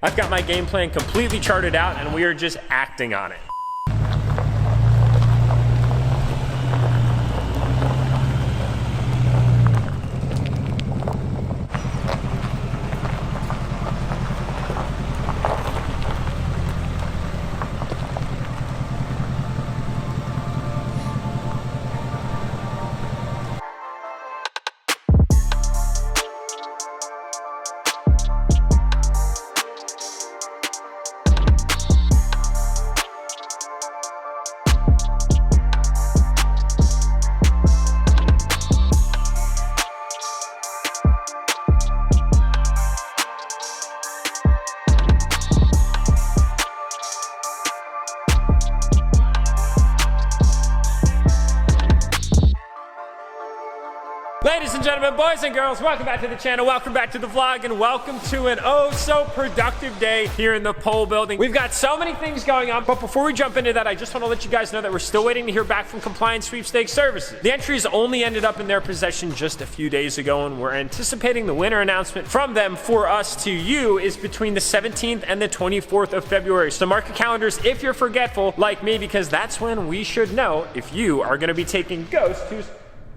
I've got my game plan completely charted out and we are just acting on it. Ladies and gentlemen, boys and girls, welcome back to the channel, welcome back to the vlog, and welcome to an oh so productive day here in the pole building. We've got so many things going on, but before we jump into that, I just want to let you guys know that we're still waiting to hear back from Compliance Sweepstakes Services. The entries only ended up in their possession just a few days ago, and we're anticipating the winner announcement from them for us to you is between the 17th and the 24th of February. So mark your calendars if you're forgetful like me, because that's when we should know if you are going to be taking Ghost, who's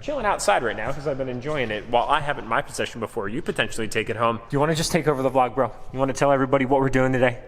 chilling outside right now because I've been enjoying it while I have it in my possession before you potentially take it home. Do you want to just take over the vlog, bro? You want to tell everybody what we're doing today?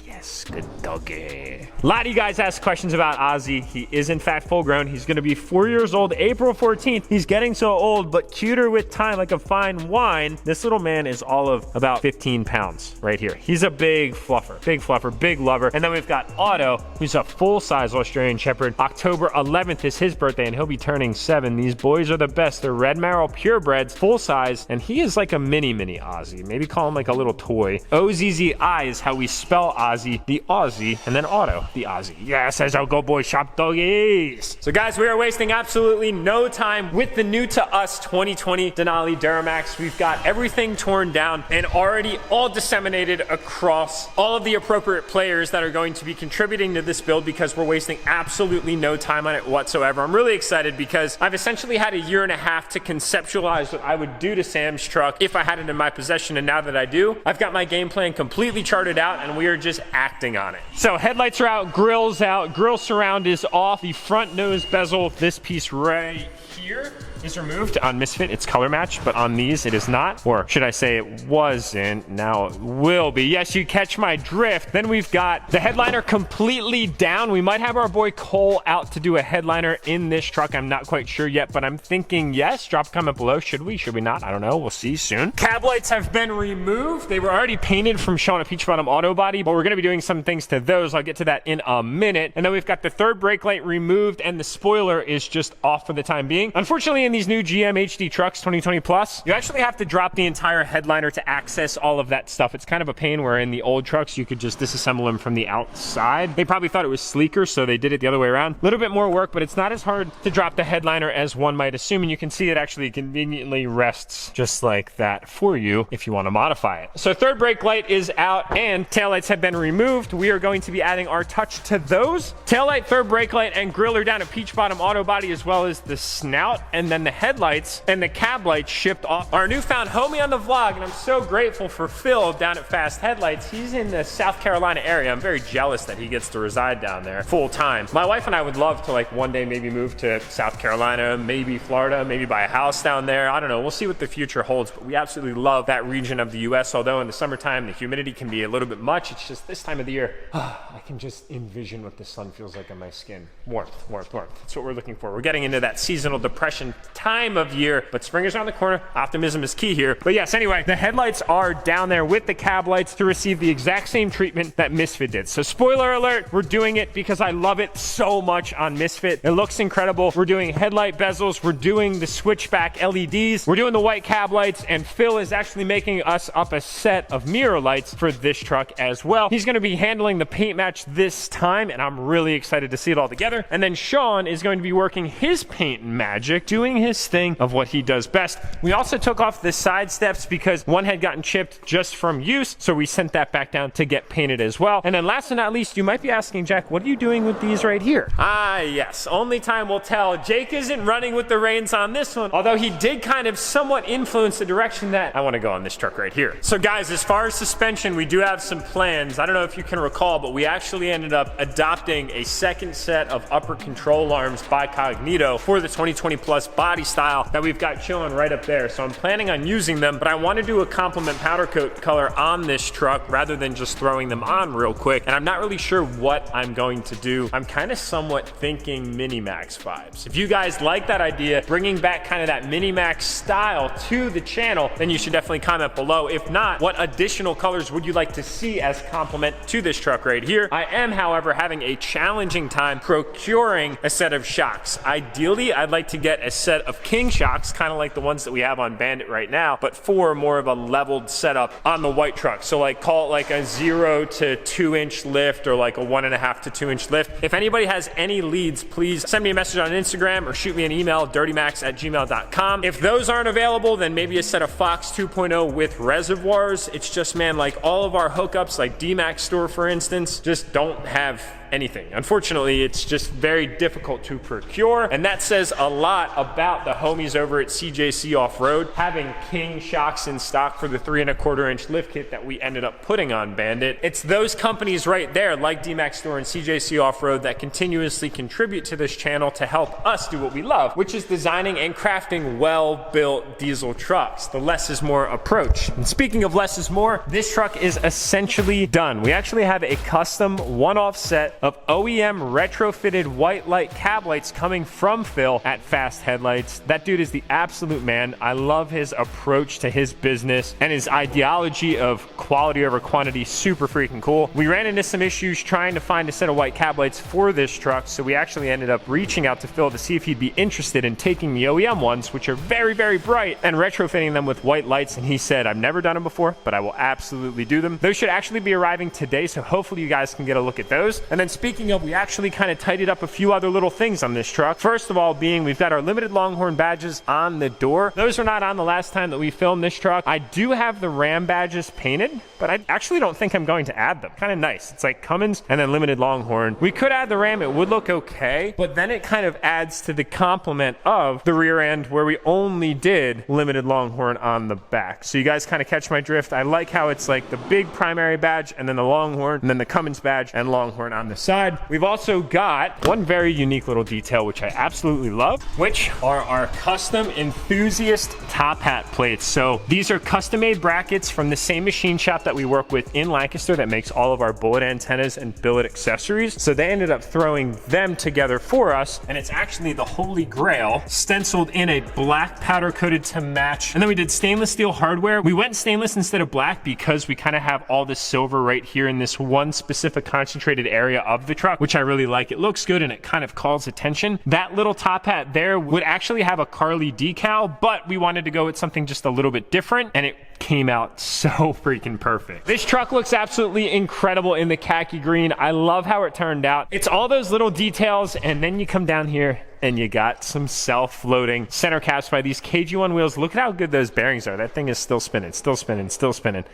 Yes, good doggy. A lot of you guys asked questions about Ozzy. He is in fact full grown. He's going to be 4 years old April 14th. He's getting so old, but cuter with time like a fine wine. This little man is all of about 15 pounds right here. He's a big fluffer, big lover. And then we've got Otto, who's a full-size Australian Shepherd. October 11th is his birthday, and he'll be turning 7. These boys are the best. They're red marrow purebreds, full size, and he is like a mini Ozzy. Maybe call him like a little toy. O-Z-Z-I is how we spell Ozzy, the Aussie, and then Otto, the Aussie. Yes, as our go boy shop doggies. So guys, we are wasting absolutely no time with the new to us 2020 Denali DURTYMAX. We've got everything torn down and already all disseminated across all of the appropriate players that are going to be contributing to this build, because we're wasting absolutely no time on it whatsoever. I'm really excited because I've essentially had a year and a half to conceptualize what I would do to Sam's truck if I had it in my possession, and now that I do, I've got my game plan completely charted out and we are just acting on it. So headlights are out, grill's out, grill surround is off, the front nose bezel, this piece right here, is removed. On Misfit, it's color matched, but on these, it is not. Or should I say it wasn't, now it will be. Yes, you catch my drift. Then we've got the headliner completely down. We might have our boy Cole out to do a headliner in this truck. I'm not quite sure yet, but I'm thinking yes. Drop a comment below. Should we? Should we not? I don't know. We'll see soon. Cab lights have been removed. They were already painted from showing a peach bottom auto body, but we're going to be doing some things to those. I'll get to that in a minute. And then we've got the third brake light removed, and the spoiler is just off for the time being. Unfortunately, in these new GM HD trucks 2020 plus, you actually have to drop the entire headliner to access all of that stuff. It's kind of a pain, where in the old trucks you could just disassemble them from the outside. They probably thought it was sleeker, so they did it the other way around. A little bit more work, but it's not as hard to drop the headliner as one might assume, and you can see it actually conveniently rests just like that for you if you want to modify it. So third brake light is out and taillights have been removed. We are going to be adding our touch to those. Taillight, third brake light, and grill are down a peach bottom auto body, as well as the snout, and then the headlights and the cab lights shipped off. Our newfound homie on the vlog, and I'm so grateful for Phil down at Fast Headlights. He's in the South Carolina area. I'm very jealous that he gets to reside down there full time. My wife and I would love to like one day maybe move to South Carolina, maybe Florida, maybe buy a house down there. I don't know. We'll see what the future holds, but we absolutely love that region of the US. Although in the summertime, the humidity can be a little bit much. It's just this time of the year, I can just envision what the sun feels like on my skin. Warmth, warmth, warmth. That's what we're looking for. We're getting into that seasonal depression time of year, but spring is around the corner. Optimism is key here. But yes, anyway, the headlights are down there with the cab lights to receive the exact same treatment that Misfit did. So spoiler alert, we're doing it because I love it so much on Misfit. It looks incredible. We're doing headlight bezels. We're doing the switchback LEDs. We're doing the white cab lights, and Phil is actually making us up a set of mirror lights for this truck as well. He's going to be handling the paint match this time, and I'm really excited to see it all together. And then Sean is going to be working his paint magic, doing his thing of what he does best. We also took off the side steps because one had gotten chipped just from use, so we sent that back down to get painted as well. And then last but not least, you might be asking, Jack, what are you doing with these right here? Ah, yes, only time will tell. Jake isn't running with the reins on this one, although he did kind of somewhat influence the direction that I want to go on this truck right here. So guys, as far as suspension, we do have some plans. I don't know if you can recall, but we actually ended up adopting a second set of upper control arms by Cognito for the 2020 Plus body style that we've got chilling right up there. So I'm planning on using them, but I want to do a complement powder coat color on this truck rather than just throwing them on real quick. And I'm not really sure what I'm going to do. I'm kind of somewhat thinking Mini-Max vibes. If you guys like that idea, bringing back kind of that Mini-Max style to the channel, then you should definitely comment below. If not, what additional colors would you like to see as complement to this truck right here? I am, however, having a challenging time procuring a set of shocks. Ideally, I'd like to get a set of King shocks, kind of like the ones that we have on Bandit right now, but for more of a leveled setup on the white truck. So like call it like a 0 to 2 inch lift or like a 1.5 to 2 inch lift. If anybody has any leads, please send me a message on Instagram or shoot me an email, DURTYMAX@gmail.com. If those aren't available, then maybe a set of Fox 2.0 with reservoirs. It's just, man, like all of our hookups, like DMAX store, for instance, just don't have anything. Unfortunately, it's just very difficult to procure, and that says a lot about the homies over at CJC Off-Road having King shocks in stock for the 3.25 inch lift kit that we ended up putting on Bandit. It's those companies right there, like DMAX Store and CJC Off-Road, that continuously contribute to this channel to help us do what we love, which is designing and crafting well-built diesel trucks. The less is more approach. And speaking of less is more, this truck is essentially done. We actually have a custom one-off set of OEM retrofitted white light cab lights coming from Phil at Fast Headlights. That dude is the absolute man. I love his approach to his business and his ideology of quality over quantity. Super freaking cool. We ran into some issues trying to find a set of white cab lights for this truck, so we actually ended up reaching out to Phil to see if he'd be interested in taking the OEM ones, which are very, very bright, and retrofitting them with white lights. And he said, I've never done them before, but I will absolutely do them. Those should actually be arriving today, so hopefully you guys can get a look at those. And then speaking of, we actually kind of tidied up a few other little things on this truck. First of all being, we've got our limited Longhorn badges on the door. Those are not on the last time that we filmed this truck. I do have the Ram badges painted, but I actually don't think I'm going to add them. Kind of nice. It's like Cummins and then limited Longhorn. We could add the Ram, it would look okay, but then it kind of adds to the complement of the rear end where we only did limited Longhorn on the back. So you guys kind of catch my drift. I like how it's like the big primary badge and then the Longhorn and then the Cummins badge and Longhorn on the side. We've also got one very unique little detail, which I absolutely love, which are our custom Enthusiast Top Hat Plates. So these are custom made brackets from the same machine shop that we work with in Lancaster that makes all of our bullet antennas and billet accessories. So they ended up throwing them together for us, and it's actually the holy grail, stenciled in a black powder coated to match. And then we did stainless steel hardware. We went stainless instead of black because we kind of have all this silver right here in this one specific concentrated area of the truck, which I really like. It looks good and it kind of calls attention. That little top hat there would actually have a Carly decal, but we wanted to go with something just a little bit different, and it came out so freaking perfect. This truck looks absolutely incredible in the khaki green. I love how it turned out. It's all those little details, and then you come down here and you got some self-floating center caps by these KG1 wheels. Look at how good those bearings are. That thing is still spinning, still spinning, still spinning.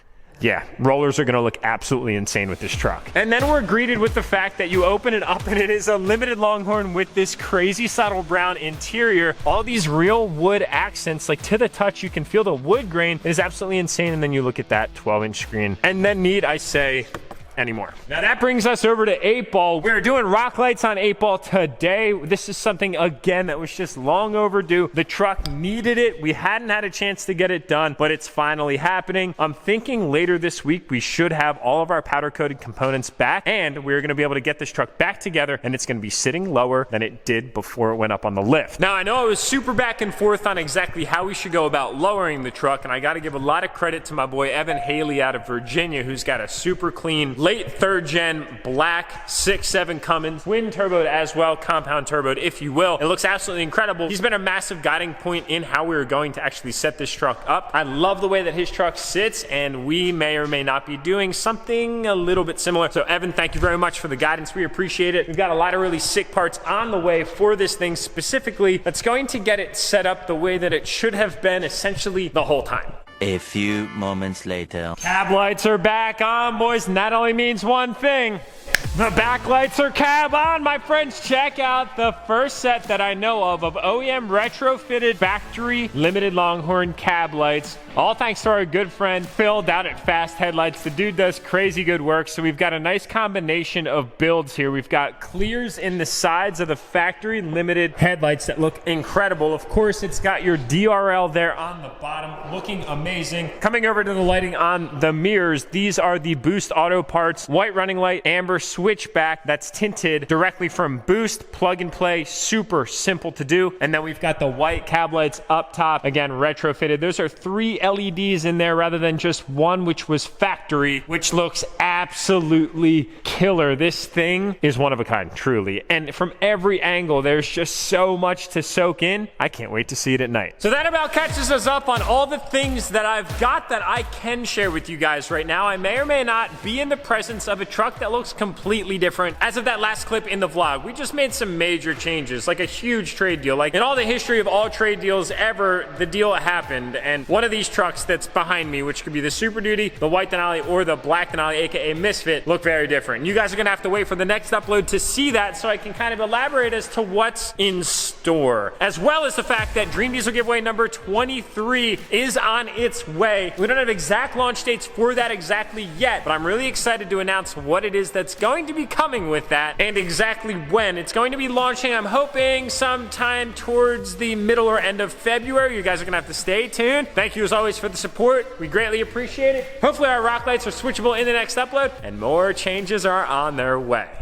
Yeah, rollers are gonna look absolutely insane with this truck. And then we're greeted with the fact that you open it up and it is a limited Longhorn with this crazy subtle brown interior. All these real wood accents, like to the touch, you can feel the wood grain. It is absolutely insane. And then you look at that 12-inch screen. And then need I say anymore. Now that brings us over to 8-Ball. We're doing rock lights on 8-Ball today. This is something, again, that was just long overdue. The truck needed it. We hadn't had a chance to get it done, but it's finally happening. I'm thinking later this week, we should have all of our powder coated components back, and we're gonna be able to get this truck back together, and it's gonna be sitting lower than it did before it went up on the lift. Now, I know I was super back and forth on exactly how we should go about lowering the truck, and I gotta give a lot of credit to my boy Evan Haley out of Virginia, who's got a super clean late third gen black 6.7 Cummins, twin turboed as well, compound turboed if you will. It looks absolutely incredible. He's been a massive guiding point in how we were going to actually set this truck up. I love the way that his truck sits, and we may or may not be doing something a little bit similar. So Evan, thank you very much for the guidance. We appreciate it. We've got a lot of really sick parts on the way for this thing specifically that's going to get it set up the way that it should have been essentially the whole time. A few moments later. Cab lights are back on, boys, and that only means one thing. The back lights are cab on, my friends. Check out the first set that I know of OEM retrofitted factory limited Longhorn cab lights. All thanks to our good friend Phil down at Fast Headlights. The dude does crazy good work. So we've got a nice combination of builds here. We've got clears in the sides of the factory limited headlights that look incredible. Of course, it's got your DRL there on the bottom, looking amazing. Coming over to the lighting on the mirrors, these are the Boost Auto Parts white running light, amber switchback that's tinted directly from Boost, plug and play, super simple to do. And then we've got the white cab lights up top, again retrofitted. Those are 3 LEDs in there rather than just one, which was factory, which looks absolutely killer. This thing is one of a kind, truly. And from every angle, there's just so much to soak in. I can't wait to see it at night. So that about catches us up on all the things that I've got that I can share with you guys right now. I may or may not be in the presence of a truck that looks completely different. As of that last clip in the vlog, we just made some major changes, like a huge trade deal. Like in all the history of all trade deals ever, the deal happened, and one of these trucks that's behind me, which could be the Super Duty, the white Denali, or the black Denali, aka Misfit, look very different. You guys are gonna have to wait for the next upload to see that, so I can kind of elaborate as to what's in store, as well as the fact that Dream Diesel giveaway number 23 is on its way. We don't have exact launch dates for that exactly yet, but I'm really excited to announce what it is that's going to be coming with that and exactly when. It's going to be launching, I'm hoping, sometime towards the middle or end of February. You guys are gonna have to stay tuned. Thank you as always for the support. We greatly appreciate it. Hopefully our rock lights are switchable in the next upload, and more changes are on their way.